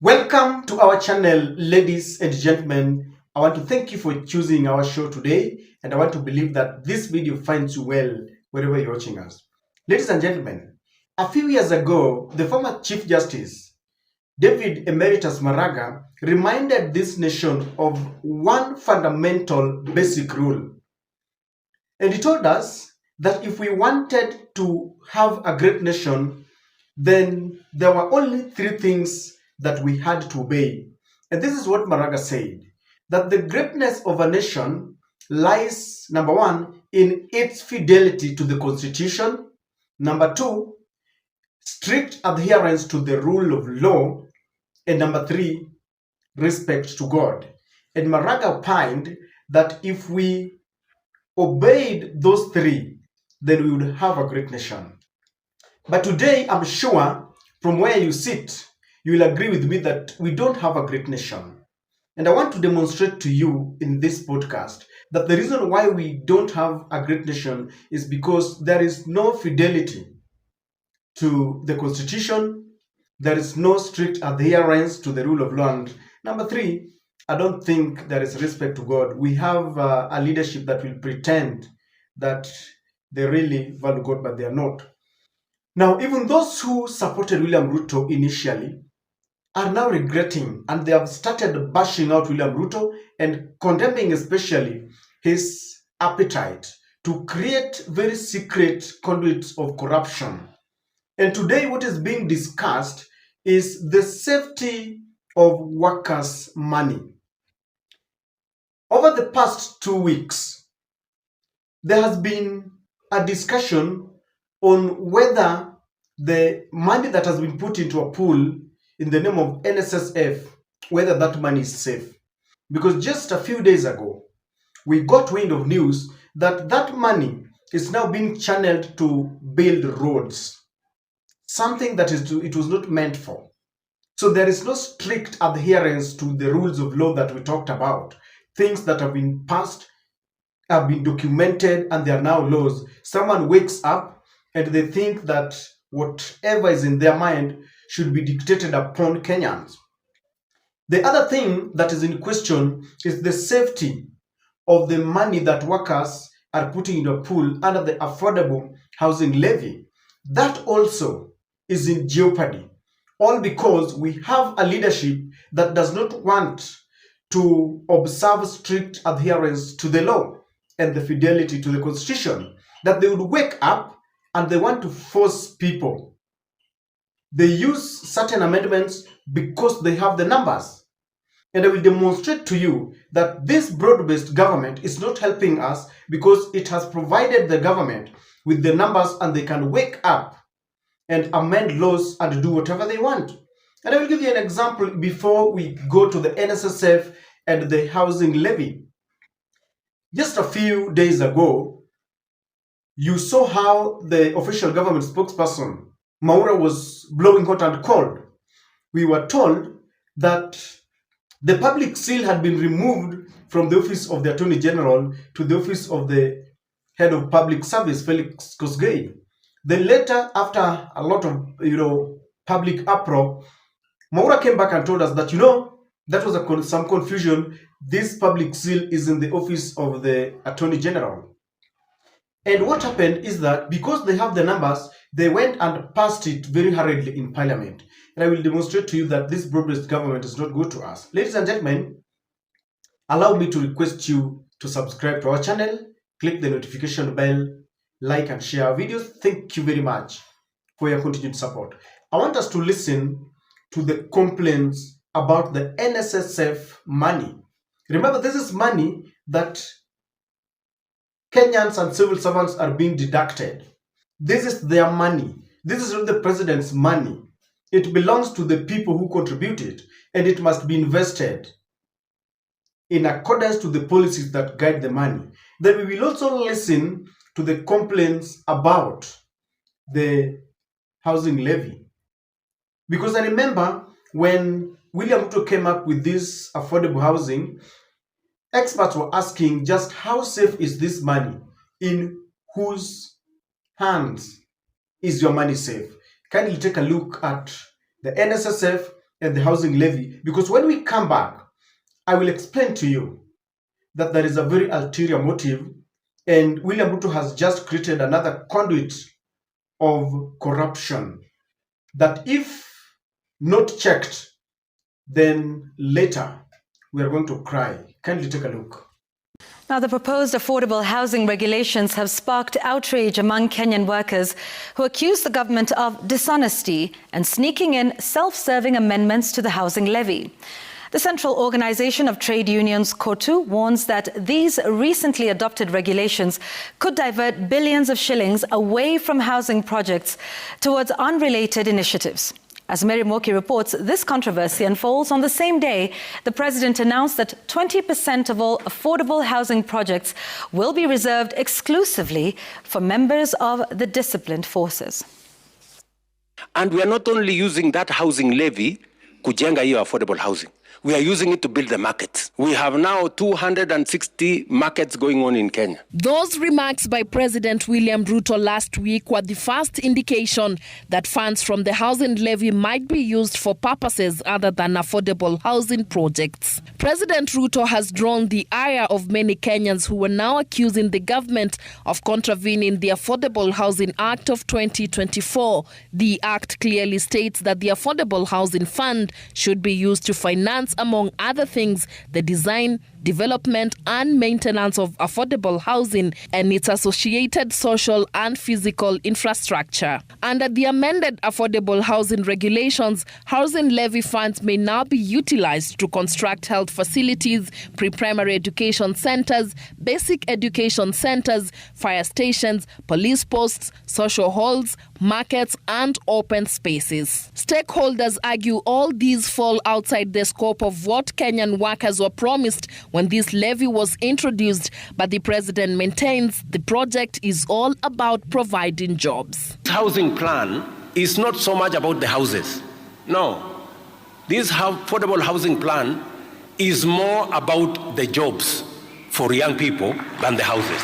Welcome to our channel, ladies and gentlemen. I want to thank you for choosing our show today, and I want to believe that this video finds you well wherever you're watching us. Ladies and gentlemen, a few years ago, the former Chief Justice, David Emeritus Maraga, reminded this nation of one fundamental basic rule. And he told us that if we wanted to have a great nation, then there were only three things that we had to obey. And this is what Maraga said, that the greatness of a nation lies, number one, in its fidelity to the constitution, number two, strict adherence to the rule of law, and number three, respect to God. And Maraga opined that if we obeyed those three, then we would have a great nation. But today, I'm sure from where you sit, you will agree with me that we don't have a great nation. And I want to demonstrate to you in this podcast that the reason why we don't have a great nation is because there is no fidelity to the constitution, there is no strict adherence to the rule of law, and number three, I don't think there is respect to God. We have a leadership that will pretend that they really value God, but they are not. Now, even those who supported William Ruto initially are now regretting, and they have started bashing out William Ruto and condemning especially his appetite to create very secret conduits of corruption. And today what is being discussed is the safety of workers' money. Over the past 2 weeks, there has been a discussion on whether the money that has been put into a pool in the name of NSSF, whether that money is safe. Because just a few days ago, we got wind of news that that money is now being channeled to build roads, something that it was not meant for. So there is no strict adherence to the rules of law that we talked about. Things that have been passed, have been documented, and they are now laws. Someone wakes up and they think that whatever is in their mind should be dictated upon Kenyans. The other thing that is in question is the safety of the money that workers are putting in a pool under the affordable housing levy. That also is in jeopardy, all because we have a leadership that does not want to observe strict adherence to the law and the fidelity to the constitution, that they would wake up and they want to force people. They use certain amendments because they have the numbers. And I will demonstrate to you that this broad-based government is not helping us because it has provided the government with the numbers and they can wake up and amend laws and do whatever they want. And I will give you an example before we go to the NSSF and the housing levy. Just a few days ago, you saw how the official government spokesperson, Maura, was blowing hot and cold. We were told that the public seal had been removed from the office of the Attorney General to the office of the head of public service, Felix Kosgei. Then later, after a lot of public uproar, Maura came back and told us that that was some confusion. This public seal is in the office of the Attorney General. And what happened is that because they have the numbers, they went and passed it very hurriedly in Parliament. And I will demonstrate to you that this broad-based government is not good to us. Ladies and gentlemen, allow me to request you to subscribe to our channel, click the notification bell, like and share our videos. Thank you very much for your continued support. I want us to listen to the complaints about the NSSF money. Remember, this is money that Kenyans and civil servants are being deducted. This is their money. This is not the president's money. It belongs to the people who contributed, and it must be invested in accordance to the policies that guide the money. Then we will also listen to the complaints about the housing levy. Because I remember when William Ruto came up with this affordable housing, experts were asking just how safe is this money? In whose hands is your money safe? Kindly take a look at the NSSF and the housing levy, because when we come back, I will explain to you that there is a very ulterior motive, and William Ruto has just created another conduit of corruption that, if not checked, then later we are going to cry. Kindly take a look. Now, the proposed affordable housing regulations have sparked outrage among Kenyan workers who accuse the government of dishonesty and sneaking in self-serving amendments to the housing levy. The Central Organization of Trade Unions, COTU, warns that these recently adopted regulations could divert billions of shillings away from housing projects towards unrelated initiatives. As murky reports, this controversy unfolds on the same day the president announced that 20% of all affordable housing projects will be reserved exclusively for members of the disciplined forces. And we are not only using that housing levy kujenga hiyo affordable housing. We are using it to build the markets. We have now 260 markets going on in Kenya. Those remarks by President William Ruto last week were the first indication that funds from the housing levy might be used for purposes other than affordable housing projects. President Ruto has drawn the ire of many Kenyans who are now accusing the government of contravening the Affordable Housing Act of 2024. The act clearly states that the Affordable Housing Fund should be used to finance, among other things, the design, development and maintenance of affordable housing and its associated social and physical infrastructure. Under the amended affordable housing regulations, housing levy funds may now be utilized to construct health facilities, pre-primary education centers, basic education centers, fire stations, police posts, social halls, markets and open spaces. Stakeholders argue all these fall outside the scope of what Kenyan workers were promised when this levy was introduced, but the president maintains the project is all about providing jobs. This housing plan is not so much about the houses. No. This affordable housing plan is more about the jobs for young people than the houses.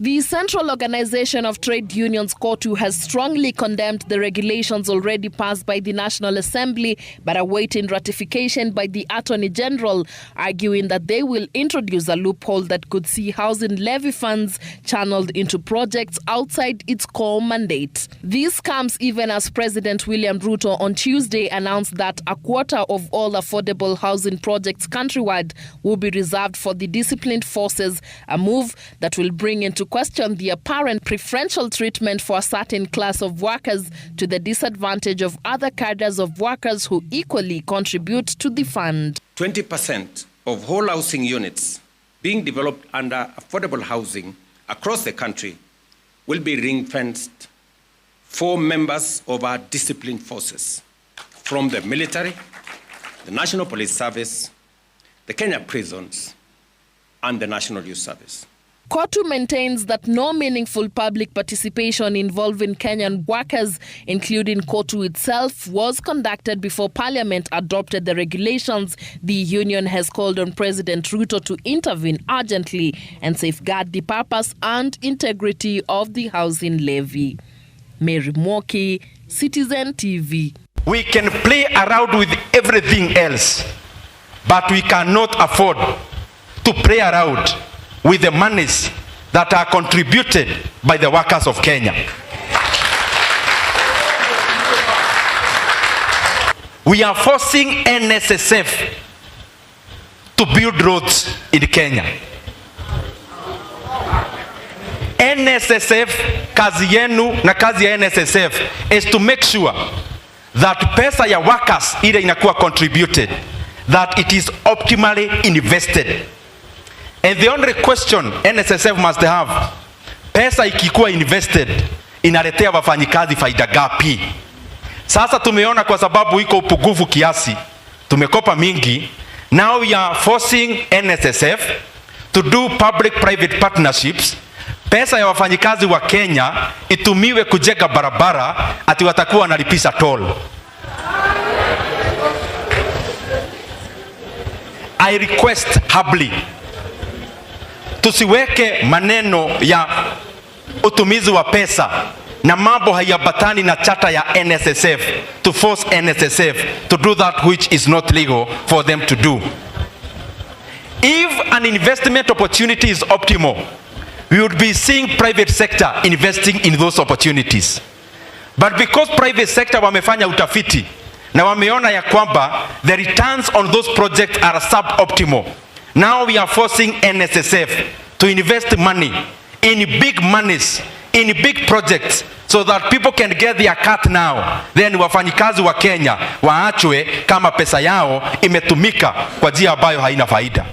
The Central Organization of Trade Unions, COTU, has strongly condemned the regulations already passed by the National Assembly but awaiting ratification by the Attorney General, arguing that they will introduce a loophole that could see housing levy funds channeled into projects outside its core mandate. This comes even as President William Ruto on Tuesday announced that a quarter of all affordable housing projects countrywide will be reserved for the disciplined forces, a move that will bring into question the apparent preferential treatment for a certain class of workers to the disadvantage of other cadres of workers who equally contribute to the fund. 20% of whole housing units being developed under affordable housing across the country will be ring-fenced for members of our disciplined forces from the military, the National Police Service, the Kenya prisons, and the National Youth Service. COTU maintains that no meaningful public participation involving Kenyan workers, including COTU itself, was conducted before Parliament adopted the regulations. The union has called on President Ruto to intervene urgently and safeguard the purpose and integrity of the housing levy. Murky, Citizen TV. We can play around with everything else, but we cannot afford to play around with the monies that are contributed by the workers of Kenya. We are forcing NSSF to build roads in Kenya. NSSF, kazi yenu na kazi ya NSSF is to make sure that pesa ya workers ile inakuwa contributed, that it is optimally invested. And the only question NSSF must have, pesa ikikuwa invested, inaletea wafanyikazi faida gapi? Sasa tumeona kwa sababu iko upungufu kiasi, tumekopa mingi, now we are forcing NSSF to do public-private partnerships. Pesa ya wafanyikazi wa Kenya itumiwe kujenga barabara, ati watakuwa wanalipisha toll. I request humbly, tusiweke maneno ya utumizi wa pesa na mambo hayabatani na chata ya NSSF to force NSSF to do that which is not legal for them to do. If an investment opportunity is optimal, we would be seeing private sector investing in those opportunities. But because private sector wamefanya utafiti na wameona ya kwamba the returns on those projects are suboptimal, now we are forcing NSSF to invest money in big monies, in big projects, so that people can get their cut now. Then wafanyikazi wa Kenya waachwe kama pesa yao imetumika kwa njia ambayo haina faida.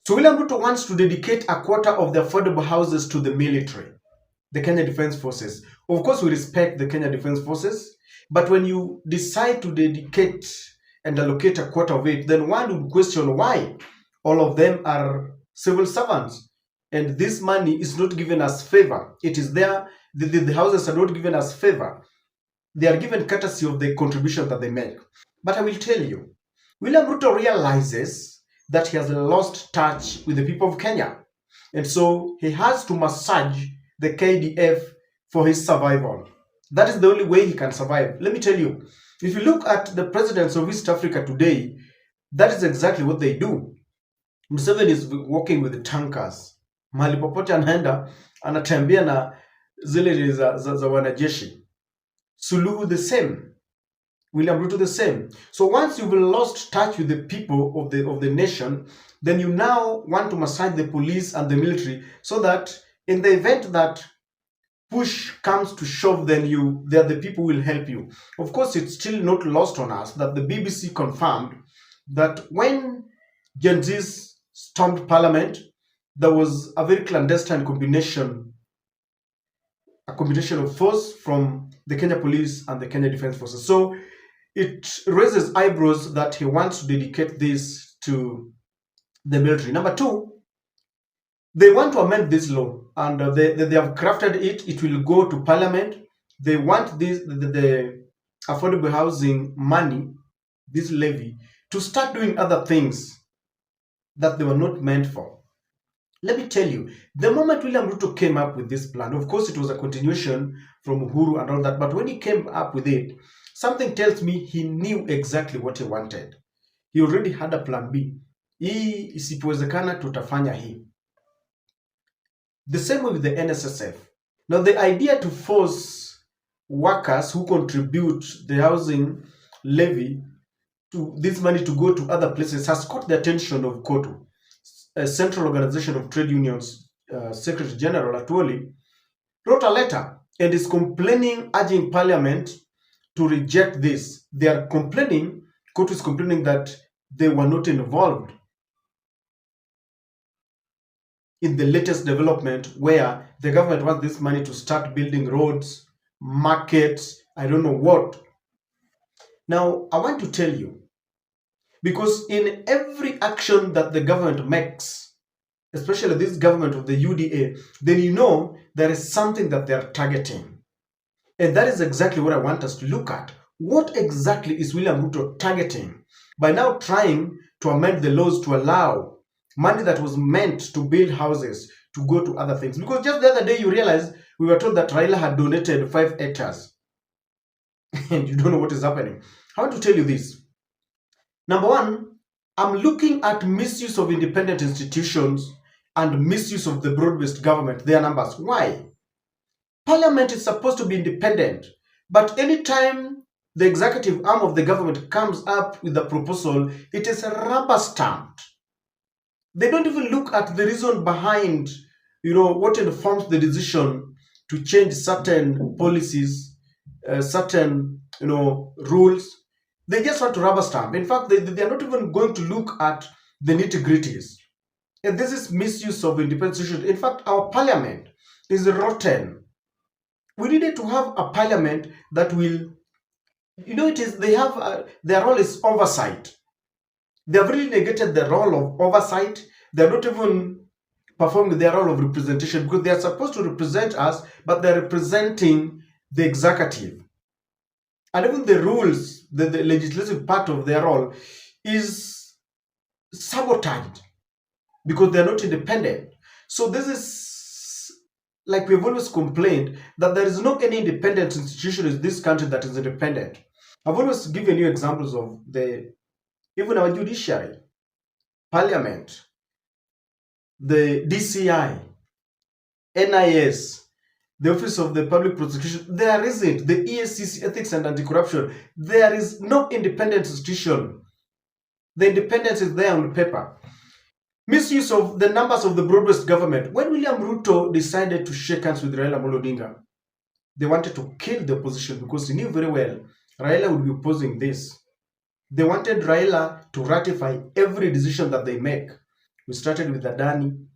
So William Ruto wants to dedicate a quarter of the affordable houses to the military, the Kenya Defence Forces. Of course, we respect the Kenya Defence Forces, but when you decide to dedicate and allocate a quarter of it, then one would question why all of them are civil servants. And this money is not given as favor. It is there, the houses are not given as favor. They are given courtesy of the contribution that they make. But I will tell you, William Ruto realizes that he has lost touch with the people of Kenya. And so he has to massage the KDF for his survival. That is the only way he can survive. Let me tell you, if you look at the presidents of East Africa today, that is exactly what they do. Museveni is working with the tankers. Mahali popote anaenda, anatembea na zile za wanajeshi. Suluhu the same. William Ruto the same. So once you've lost touch with the people of the nation, then you now want to massage the police and the military so that in the event that push comes to shove, then the people will help you. Of course, it's still not lost on us that the BBC confirmed that when Gen Zs stormed Parliament, there was a very clandestine combination of force from the Kenya Police and the Kenya Defence Forces. So it raises eyebrows that he wants to dedicate this to the military. Number two, they want to amend this law, and they have crafted it. It will go to Parliament. They want the affordable housing money, this levy, to start doing other things that they were not meant for. Let me tell you, the moment William Ruto came up with this plan, of course it was a continuation from Uhuru and all that, but when he came up with it, something tells me he knew exactly what he wanted. He already had a plan B. Hii isipowezekana tutafanya hii. The same way with the NSSF. Now the idea to force workers who contribute the housing levy to this money to go to other places has caught the attention of COTU, a Central Organization of Trade Unions. Secretary General Atwoli wrote a letter and is complaining, urging Parliament to reject this. They are complaining, COTU is complaining that they were not involved in the latest development where the government wants this money to start building roads, markets, I don't know what. Now, I want to tell you, because in every action that the government makes, especially this government of the UDA, then you know there is something that they are targeting. And that is exactly what I want us to look at. What exactly is William Ruto targeting by now trying to amend the laws to allow money that was meant to build houses to go to other things? Because just the other day you realize we were told that Raila had donated 5 hectares. And you don't know what is happening. I want to tell you this. Number one, I'm looking at misuse of independent institutions and misuse of the broad-based government, their numbers. Why? Parliament is supposed to be independent, but anytime the executive arm of the government comes up with a proposal, it is rubber stamped. They don't even look at the reason behind, what informs the decision to change certain policies, certain, rules. They just want to rubber stamp. In fact, they are not even going to look at the nitty-gritties. And this is misuse of independent institutions. In fact, our parliament is rotten. We needed to have a parliament that will, their role is oversight. They have really negated the role of oversight. They are not even performing their role of representation, because they are supposed to represent us, but they are representing the executive. And even the rules, the legislative part of their role is sabotaged because they are not independent. So this is like we've always complained, that there is no any independent institution in this country that is independent. I've always given you examples of even our judiciary, parliament, the DCI, NIS, the Office of the Public Prosecution. There isn't. The EACC, Ethics and Anti-Corruption. There is no independent institution. The independence is there on paper. Misuse of the numbers of the broad-based government. When William Ruto decided to shake hands with Raila Amolo Odinga, they wanted to kill the opposition because he knew very well Raila would be opposing this. They wanted Raila to ratify every decision that they make. We started with Adani.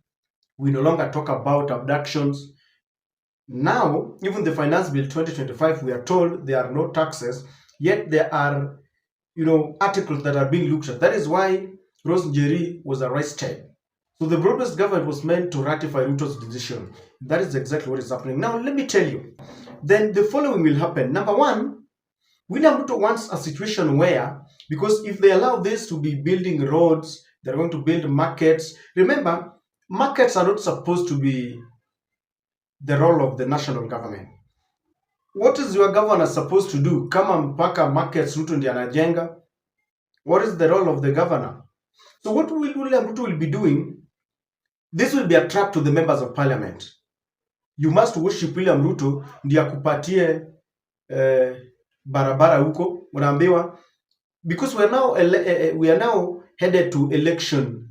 We no longer talk about abductions. Now, even the Finance Bill 2025, we are told there are no taxes, yet there are, articles that are being looked at. That is why Rose Njeri was arrested. So the broad-based government was meant to ratify Ruto's decision. That is exactly what is happening. Now, let me tell you, then the following will happen. Number one, William Ruto wants a situation where, because if they allow this to be building roads, they're going to build markets. Remember, markets are not supposed to be the role of the national government. What is your governor supposed to do? Kama mpaka markets Ruto ndiye anajenga? What is the role of the governor? So what will William Ruto will be doing? This will be a trap to the members of parliament. You must worship William Ruto ndiye akupatie barabara huko. Unaambiwa, because we are now headed to election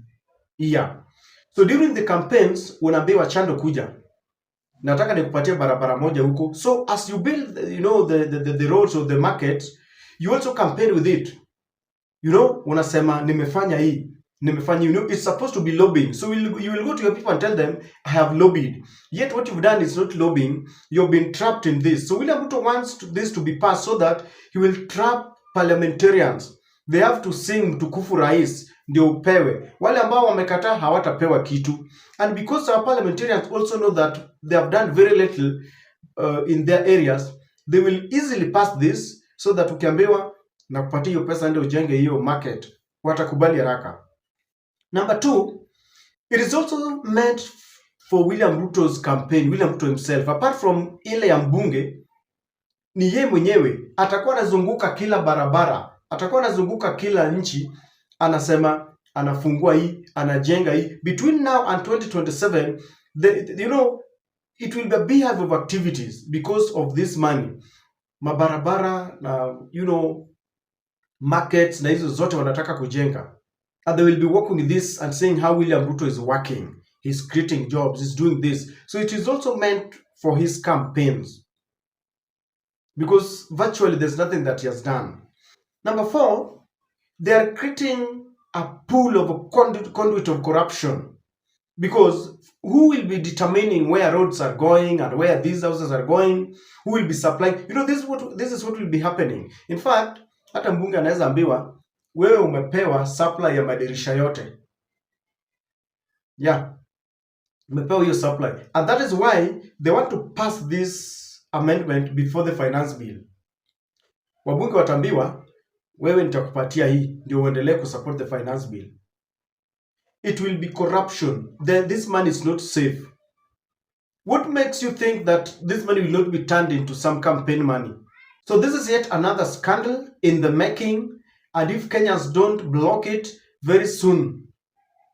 year. So during the campaigns, unaambiwa Chando kuja, nataka nikupatie barabara moja huko. So as you build, the roads or the markets, you also campaign with it. Unasema nimefanya hii, nimefanya. It's supposed to be lobbying. So you will go to your people and tell them, I have lobbied. Yet what you've done is not lobbying. You've been trapped in this. So William Ruto wants this to be passed so that he will trap parliamentarians. They have to sing tukufu rais ndio upewe. Wale ambao wamekataa hawatapewa kitu. And because our parliamentarians also know that they have done very little in their areas, they will easily pass this so that ukiambiwa na kupatia hiyo pesa ndio ujenge hiyo market, watakubali haraka. Number two, it is also meant for William Ruto's campaign, William Ruto himself. Apart from ile ya mbunge, ni yeye mwenyewe atakuwa anazunguka kila barabara, atakuwa anazunguka kila nchi, anasema anafungua hii, anajenga hii. Between now and 2027, it will be a beehive of activities because of this money. Mabarabara na markets na hizo zote wanataka kujenga. And they will be working with this and saying how William Ruto is working. He's creating jobs, he's doing this. So it is also meant for his campaigns, because virtually there's nothing that he has done. Number four, they are creating a pool of a conduit of corruption, because who will be determining where roads are going and where these houses are going? Who will be supplying? This is what will be happening. In fact, hata mbunge anaweza ambiwa, wewe umepewa supply ya madirisha yote. Yeah. Umepewa hiyo supply. And that is why they want to pass this amendment before the finance bill. Wabunge watambiwa, wewe nitakupatia hii ndio uendelee kusupport the finance bill. It will be corruption. This money is not safe. What makes you think that this money will not be turned into some campaign money? So this is yet another scandal in the making. And if Kenyans don't block it, very soon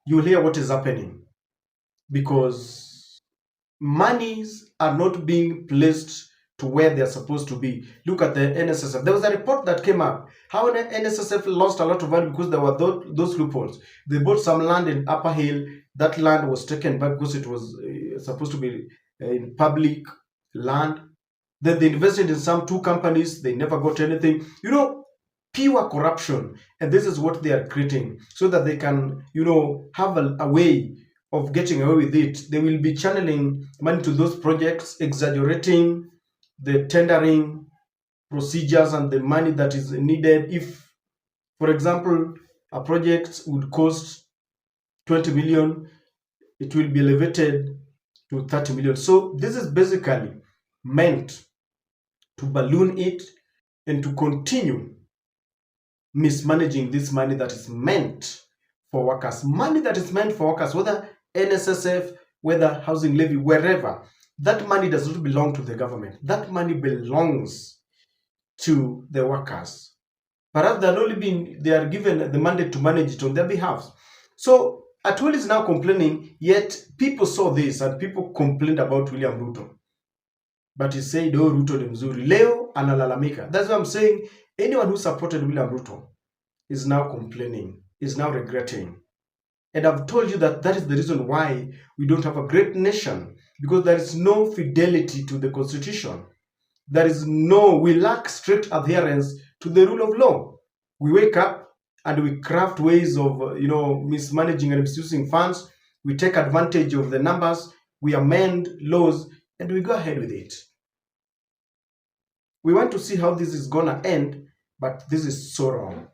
you'll hear what is happening. Because monies are not being placed to where they're supposed to be. Look at the NSSF. There was a report that came up. How the NSSF lost a lot of value because there were those loopholes. They bought some land in Upper Hill. That land was taken back because it was supposed to be in public land. Then they invested in some 2 companies. They never got anything. Pure corruption. And this is what they are creating so that they can, have a way of getting away with it. They will be channeling money to those projects, exaggerating the tendering procedures and the money that is needed. If, for example, a project would cost 20 million, it will be elevated to 30 million. So this is basically meant to balloon it and to continue mismanaging this money that is meant for workers. Money that is meant for workers, whether NSSF, whether housing levy, wherever. that money does not belong to the government. That money belongs to the workers. Perhaps they are given the mandate to manage it on their behalf. So Atwoli is now complaining, yet people saw this and people complained about William Ruto. But he said, oh, Ruto ni mzuri. Leo analalamika. That's why I'm saying anyone who supported William Ruto is now complaining, is now regretting. And I've told you that that is the reason why we don't have a great nation, because there is no fidelity to the constitution. We lack strict adherence to the rule of law. We wake up and we craft ways of, mismanaging and misusing funds. We take advantage of the numbers. We amend laws and we go ahead with it. We want to see how this is going to end, but this is so wrong.